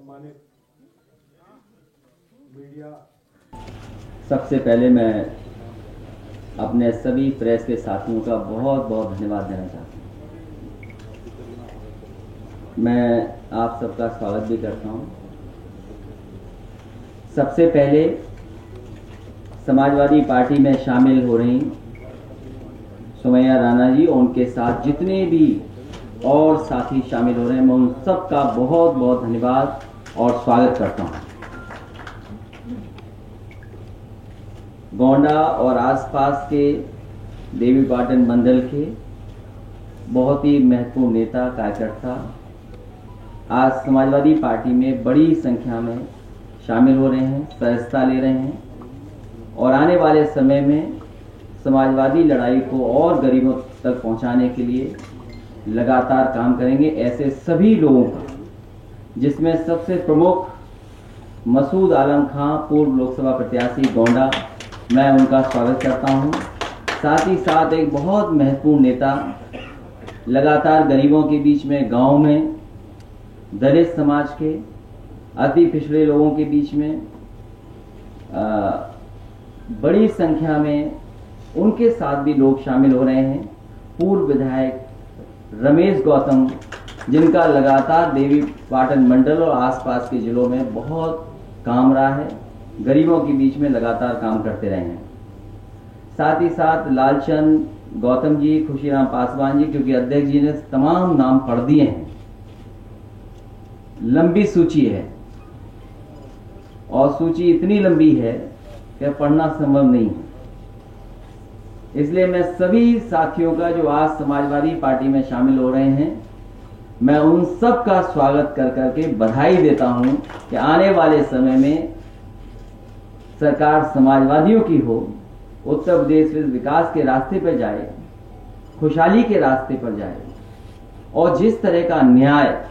सम्मानित मीडिया, सबसे पहले मैं अपने सभी प्रेस के साथियों का बहुत बहुत धन्यवाद देना चाहता हूँ। मैं आप सबका स्वागत भी करता हूँ। सबसे पहले समाजवादी पार्टी में शामिल हो रही सुमैया राणा जी और उनके साथ जितने भी और साथी शामिल हो रहे हैं, मैं उन सबका बहुत बहुत धन्यवाद और स्वागत करता हूँ। गोंडा और आसपास के देवीपाटन मंडल के बहुत ही महत्वपूर्ण नेता कार्यकर्ता आज समाजवादी पार्टी में बड़ी संख्या में शामिल हो रहे हैं, सदस्यता ले रहे हैं और आने वाले समय में समाजवादी लड़ाई को और गरीबों तक पहुंचाने के लिए लगातार काम करेंगे। ऐसे सभी लोगों का, जिसमें सबसे प्रमुख मसूद आलम खां, पूर्व लोकसभा प्रत्याशी गोंडा, मैं उनका स्वागत करता हूं। साथ ही साथ एक बहुत महत्वपूर्ण नेता, लगातार गरीबों के बीच में, गांव में, दलित समाज के, अति पिछड़े लोगों के बीच में बड़ी संख्या में उनके साथ भी लोग शामिल हो रहे हैं। पूर्व विधायक रमेश गौतम, जिनका लगातार देवीपाटन मंडल और आसपास के जिलों में बहुत काम रहा है, गरीबों के बीच में लगातार काम करते रहे हैं। साथ ही साथ लालचंद गौतम जी, खुशीराम पासवान जी, क्योंकि अध्यक्ष जी ने तमाम नाम पढ़ दिए हैं, लंबी सूची है और सूची इतनी लंबी है कि पढ़ना संभव नहीं है। इसलिए मैं सभी साथियों का जो आज समाजवादी पार्टी में शामिल हो रहे हैं, मैं उन सब का स्वागत कर करके बधाई देता हूं कि आने वाले समय में सरकार समाजवादियों की हो, उत्तर प्रदेश विकास के रास्ते पर जाए, खुशहाली के रास्ते पर जाए और जिस तरह का न्याय,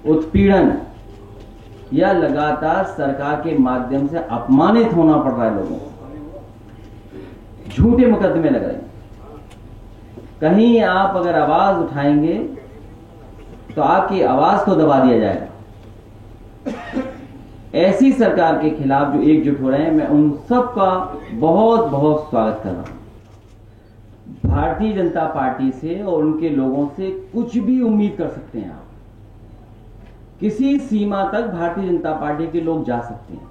उत्पीड़न या लगातार सरकार के माध्यम से अपमानित होना पड़ रहा है लोगों को, झूठे मुकदमे लग रहे हैं, कहीं आप अगर आवाज उठाएंगे तो आपकी आवाज को दबा दिया जाएगा। ऐसी सरकार के खिलाफ जो एकजुट हो रहे हैं, मैं उन सब का बहुत बहुत स्वागत कर रहा हूं। भारतीय जनता पार्टी से और उनके लोगों से कुछ भी उम्मीद कर सकते हैं आप, किसी सीमा तक भारतीय जनता पार्टी के लोग जा सकते हैं।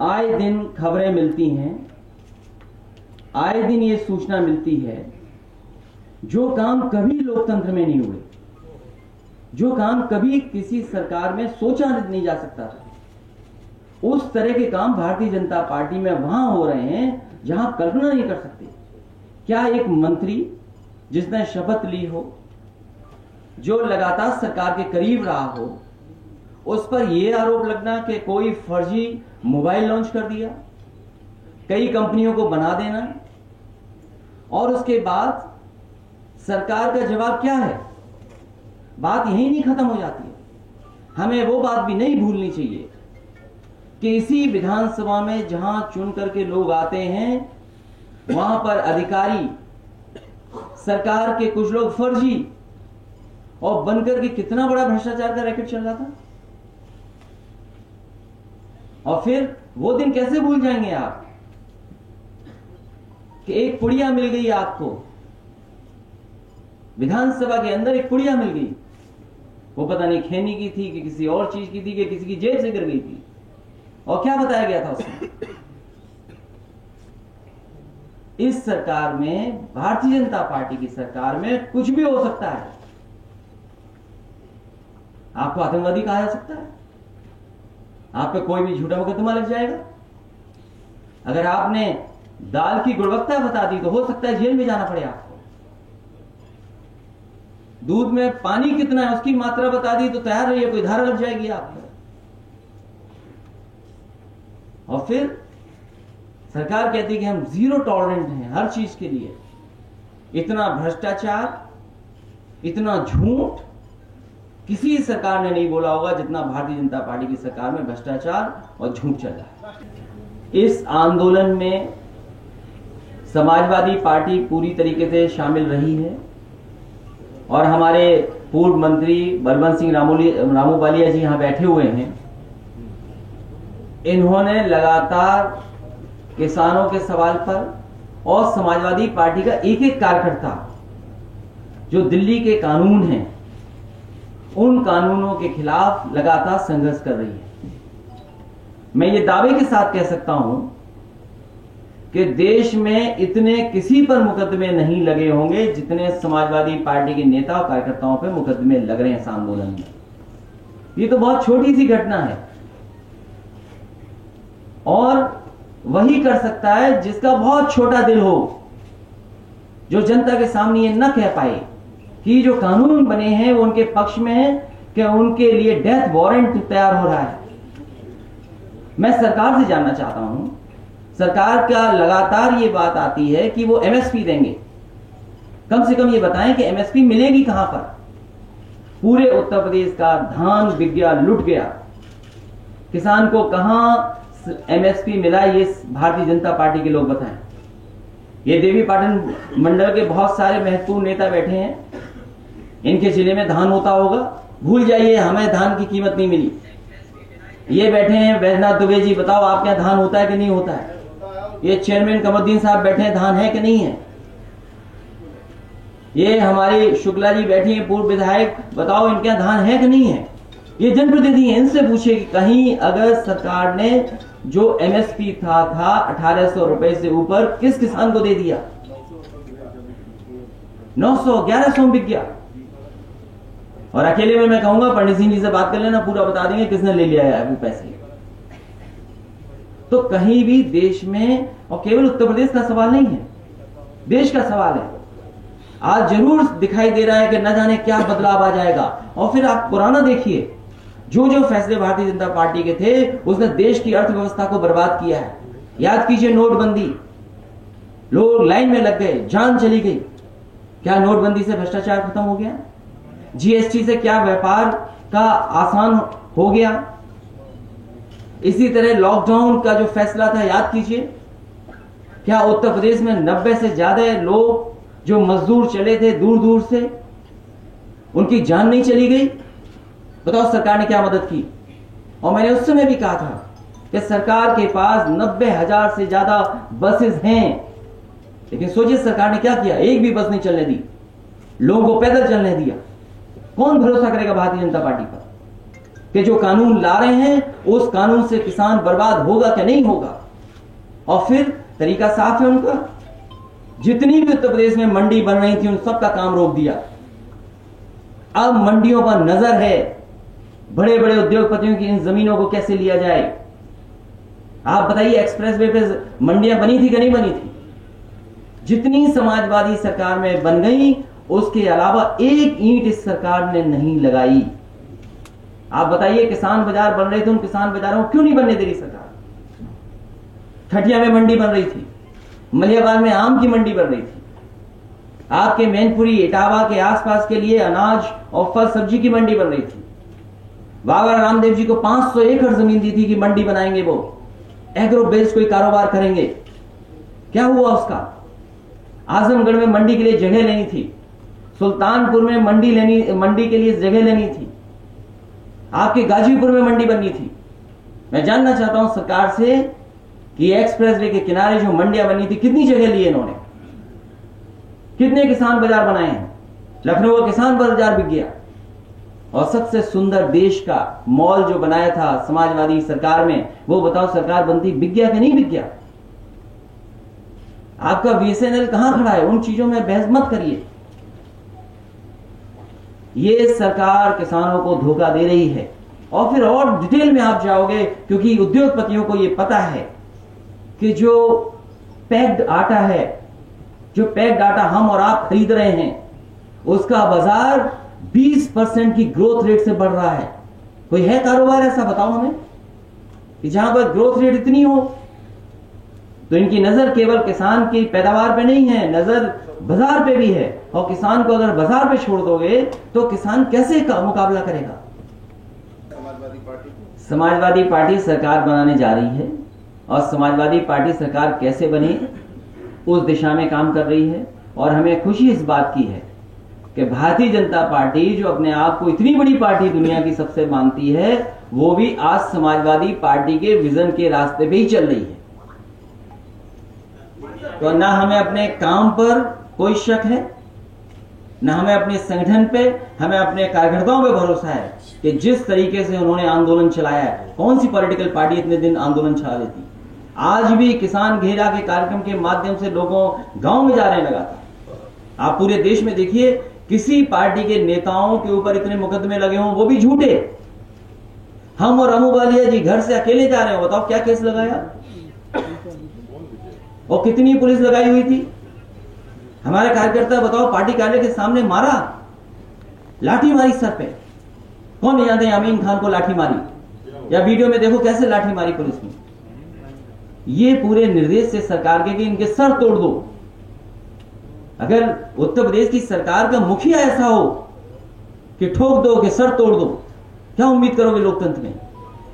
आए दिन खबरें मिलती हैं, आए दिन ये सूचना मिलती है, जो काम कभी लोकतंत्र में नहीं हुए, जो काम कभी किसी सरकार में सोचा नहीं जा सकता था, उस तरह के काम भारतीय जनता पार्टी में वहां हो रहे हैं जहां कल्पना नहीं कर सकते। क्या एक मंत्री जिसने शपथ ली हो, जो लगातार सरकार के करीब रहा हो, उस पर यह आरोप लगना कि कोई फर्जी मोबाइल लॉन्च कर दिया, कई कंपनियों को बना देना, और उसके बाद सरकार का जवाब क्या है? बात यहीं नहीं खत्म हो जाती है। हमें वो बात भी नहीं भूलनी चाहिए कि इसी विधानसभा में जहां चुन करके लोग आते हैं, वहां पर अधिकारी, सरकार के कुछ लोग फर्जी और बनकर के कितना बड़ा भ्रष्टाचार का रैकेट चल रहा था। और फिर वो दिन कैसे भूल जाएंगे आप कि एक पुड़िया मिल गई आपको, विधानसभा के अंदर एक पुड़िया मिल गई, वो पता नहीं खैनी की थी कि किसी और चीज की थी कि किसी की जेब से गिर गई थी, और क्या बताया गया था उसमें? इस सरकार में, भारतीय जनता पार्टी की सरकार में कुछ भी हो सकता है। आपको आतंकवादी कहा जा सकता है, आप पे कोई भी झूठा मुकदमा लग जाएगा, अगर आपने दाल की गुणवत्ता बता दी तो हो सकता है जेल में जाना पड़े आपको, दूध में पानी कितना है उसकी मात्रा बता दी तो तैयार रहिए, कोई धारा लग जाएगी आप पर। और फिर सरकार कहती है कि हम जीरो टॉलरेंट हैं हर चीज के लिए। इतना भ्रष्टाचार, इतना झूठ किसी सरकार ने नहीं बोला होगा जितना भारतीय जनता पार्टी की सरकार में भ्रष्टाचार और झूठ चल रहा है। इस आंदोलन में समाजवादी पार्टी पूरी तरीके से शामिल रही है और हमारे पूर्व मंत्री बलवंत सिंह रामूवालिया जी यहां बैठे हुए हैं। इन्होंने लगातार किसानों के सवाल पर और समाजवादी पार्टी का एक एक कार्यकर्ता जो दिल्ली के कानून हैं उन कानूनों के खिलाफ लगातार संघर्ष कर रही है। मैं ये दावे के साथ कह सकता हूं कि देश में इतने किसी पर मुकदमे नहीं लगे होंगे जितने समाजवादी पार्टी के नेता और कार्यकर्ताओं पर मुकदमे लग रहे हैं इस आंदोलन में। ये तो बहुत छोटी सी घटना है और वही कर सकता है जिसका बहुत छोटा दिल हो, जो जनता के सामने ये न कह पाए कि जो कानून बने हैं वो उनके पक्ष में है कि उनके लिए डेथ वारंट तैयार हो रहा है। मैं सरकार से जानना चाहता हूं, सरकार का लगातार ये बात आती है कि वो एमएसपी देंगे, कम से कम ये बताएं कि एमएसपी मिलेगी कहां पर। पूरे उत्तर प्रदेश का धान बिक गया, लुट गया, किसान को कहां एमएसपी मिला ये भारतीय जनता पार्टी के लोग बताएं। ये देवी पाटन मंडल के बहुत सारे महत्वपूर्ण नेता बैठे हैं, इनके जिले में धान होता होगा, भूल जाइए हमें धान की कीमत नहीं मिली। ये बैठे हैं बैजनाथ दुबे जी, बताओ आपके यहां धान होता है कि नहीं होता है। ये चेयरमैन कमरुद्दीन साहब बैठे हैं, धान है कि नहीं है। ये हमारी शुक्ला जी बैठी हैं पूर्व विधायक, बताओ इनके यहां धान है कि नहीं है। ये जनप्रतिनिधि हैं, इनसे पूछिए कि कहीं अगर सरकार ने जो एमएसपी था 1800 रुपए से ऊपर किस किसान को दे दिया। 900 1100 में बिक गया। और अकेले में मैं कहूंगा पंडित सिंह जी से बात कर लेना, पूरा बता देंगे किसने ले लिया है वो पैसे। तो कहीं भी देश में, और केवल उत्तर प्रदेश का सवाल नहीं है, देश का सवाल है। आज जरूर दिखाई दे रहा है कि न जाने क्या बदलाव आ जाएगा। और फिर आप पुराना देखिए, जो जो फैसले भारतीय जनता पार्टी के थे उसने देश की अर्थव्यवस्था को बर्बाद किया है। याद कीजिए नोटबंदी, लोग लाइन में लग गए, जान चली गई। क्या नोटबंदी से भ्रष्टाचार खत्म हो गया? जीएसटी से क्या व्यापार का आसान हो गया? इसी तरह लॉकडाउन का जो फैसला था, याद कीजिए, क्या उत्तर प्रदेश में 90 से ज्यादा लोग जो मजदूर चले थे दूर दूर से, उनकी जान नहीं चली गई? बताओ सरकार ने क्या मदद की। और मैंने उस समय भी कहा था कि सरकार के पास 90,000 से ज्यादा बसेस हैं, लेकिन सोचिए सरकार ने क्या किया, एक भी बस नहीं चलने दी, लोगों को पैदल चलने दिया। कौन भरोसा करेगा भारतीय जनता पार्टी पर कि जो कानून ला रहे हैं उस कानून से किसान बर्बाद होगा क्या नहीं होगा। और फिर तरीका साफ है उनका, जितनी भी उत्तर प्रदेश में मंडी बन रही थी उन सबका काम रोक दिया। अब मंडियों पर नजर है, बड़े बड़े उद्योगपतियों की इन जमीनों को कैसे लिया जाए। आप बताइए एक्सप्रेसवे पे मंडियां बनी थी कि नहीं बनी थी? जितनी समाजवादी सरकार में बन गई उसके अलावा एक ईंट इस सरकार ने नहीं लगाई। आप बताइए किसान बाजार बन रहे थे, उन किसान बाजारों को क्यों नहीं बनने दे रही सरकार? खटिया में मंडी बन रही थी, मलियाबाग में आम की मंडी बन रही थी, आपके मैनपुरी इटावा के आसपास के लिए अनाज और फल सब्जी की मंडी बन रही थी। बाबा रामदेव जी को 500 एकड़ जमीन दी थी कि मंडी बनाएंगे, वो एग्रो बेस्ड कोई कारोबार करेंगे। क्या हुआ उसका? आजमगढ़ में मंडी के लिए जगह लेनी थी, सुल्तानपुर में मंडी के लिए जगह लेनी थी, आपके गाजीपुर में मंडी बननी थी। मैं जानना चाहता हूं सरकार से कि एक्सप्रेसवे के किनारे जो मंडियां बनी थी कितनी जगह ली इन्होंने, कितने किसान बाजार बनाए हैं? लखनऊ का किसान बाजार बिक गया। और सबसे सुंदर देश का मॉल जो बनाया था समाजवादी सरकार में, वो बताओ सरकार बनती बिक गया कि नहीं बिक गया? आपका बीएसएनएल कहां खड़ा है? उन चीजों में बहस मत करिए। ये सरकार किसानों को धोखा दे रही है। और फिर और डिटेल में आप जाओगे, क्योंकि उद्योगपतियों को यह पता है कि जो पैक्ड आटा है, जो पैक्ड आटा हम और आप खरीद रहे हैं, उसका बाजार 20% की ग्रोथ रेट से बढ़ रहा है। कोई है कारोबार ऐसा, बताओ हमें, कि जहां पर ग्रोथ रेट इतनी हो? तो इनकी नजर केवल किसान की पैदावार पे नहीं है, नजर बाजार पे भी है। और किसान को अगर बाजार पे छोड़ दोगे तो किसान कैसे मुकाबला करेगा? समाजवादी पार्टी सरकार बनाने जा रही है और समाजवादी पार्टी सरकार कैसे बने उस दिशा में काम कर रही है। और हमें खुशी इस बात की है कि भारतीय जनता पार्टी जो अपने आप को इतनी बड़ी पार्टी दुनिया की सबसे मानती है, वो भी आज समाजवादी पार्टी के विजन के रास्ते पे ही चल रही है। तो ना हमें अपने काम पर कोई शक है, ना हमें अपने संगठन पे, हमें अपने कार्यकर्ताओं पे भरोसा है कि जिस तरीके से उन्होंने आंदोलन चलाया है, कौन सी पॉलिटिकल पार्टी इतने दिन आंदोलन चला लेती। आज भी किसान घेरा के कार्यक्रम के माध्यम से लोगों गांव में जाने लगा था। आप पूरे देश में देखिए, किसी पार्टी के नेताओं के ऊपर इतने मुकदमे लगे हों, वो भी झूठे। हम और अमू बालिया जी घर से अकेले जा रहे हो, बताओ क्या केस लगाया और कितनी पुलिस लगाई हुई थी। हमारे कार्यकर्ता बताओ पार्टी कार्यालय के सामने मारा, लाठी मारी सर पे। कौन नहीं जानते अमीन खान को लाठी मारी, या वीडियो में देखो कैसे लाठी मारी पुलिस ने। ये पूरे निर्देश से सरकार के कि इनके सर तोड़ दो। अगर उत्तर प्रदेश की सरकार का मुखिया ऐसा हो कि ठोक दो कि सर तोड़ दो, क्या उम्मीद करोगे लोकतंत्र में।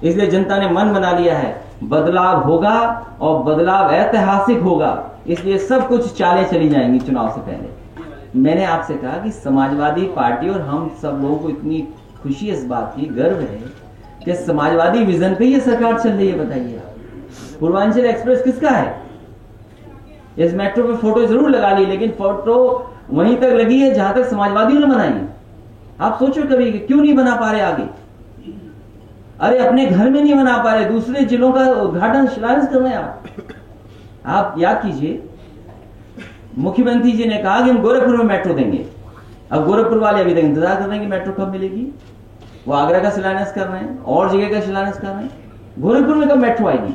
इसलिए जनता ने मन बना लिया है, बदलाव होगा और बदलाव ऐतिहासिक होगा। इसलिए सब कुछ चालें चली जाएंगी चुनाव से पहले। मैंने आपसे कहा कि समाजवादी पार्टी और हम सब लोगों को इतनी खुशी इस बात की, गर्व है कि समाजवादी विजन पे ये सरकार चल रही है। बताइए आप, पूर्वांचल एक्सप्रेस किसका है। इस मेट्रो पे फोटो जरूर लगा ली, लेकिन फोटो वहीं तक लगी है जहां तक समाजवादियों ने बनाई है। आप सोचो कभी कि क्यों नहीं बना पा रहे आगे। अरे अपने घर में नहीं बना पा रहे, दूसरे जिलों का उद्घाटन शिलान्यास कर रहे हैं आप याद कीजिए, मुख्यमंत्री जी ने कहा कि हम गोरखपुर में मेट्रो देंगे। अब गोरखपुर वाले अभी तक इंतजार कर रहे हैं कि मेट्रो कब मिलेगी। वो आगरा का शिलान्यास कर रहे हैं और जगह का शिलान्यास कर रहे हैं, गोरखपुर में कब मेट्रो आएगी।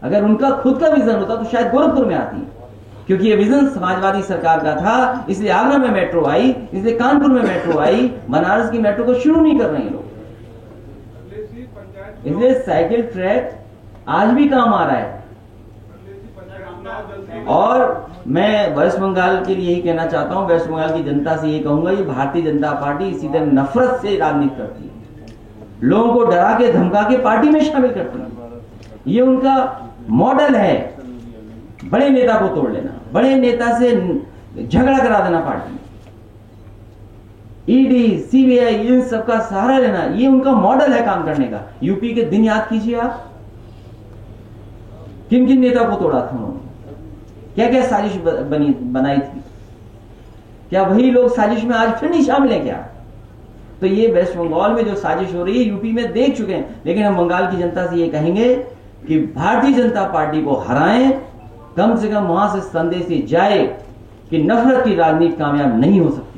अगर उनका खुद का विजन होता तो शायद गोरखपुर में आती, क्योंकि ये विजन समाजवादी सरकार का था। इसलिए आगरा में मेट्रो आई, इसलिए कानपुर में मेट्रो आई, बनारस की मेट्रो को शुरू नहीं कर रहे हैं लोग। इसलिए साइकिल ट्रैक आज भी काम आ रहा है। और मैं वेस्ट बंगाल के लिए यही कहना चाहता हूं, वेस्ट बंगाल की जनता से यही कहूंगा, ये भारतीय जनता पार्टी इसी तरह नफरत से राजनीति करती है, लोगों को डरा के धमका के पार्टी में शामिल करती है। ये उनका मॉडल है, बड़े नेता को तोड़ लेना, बड़े नेता से झगड़ा करा देना पार्टी में, ईडी सीबीआई इन सबका सहारा लेना। ये उनका मॉडल है काम करने का। यूपी के दिन याद कीजिए आप, किन किन नेता को तोड़ा था उन्होंने, क्या क्या साजिश बनाई थी। क्या वही लोग साजिश में आज फिर नहीं शामिल है क्या। तो ये वेस्ट बंगाल में जो साजिश हो रही है यूपी में देख चुके हैं। लेकिन हम बंगाल की जनता से ये कहेंगे कि भारतीय जनता पार्टी को हराएं, कम से कम वहां से संदेश जाए कि नफरत की राजनीति कामयाब नहीं हो सकती।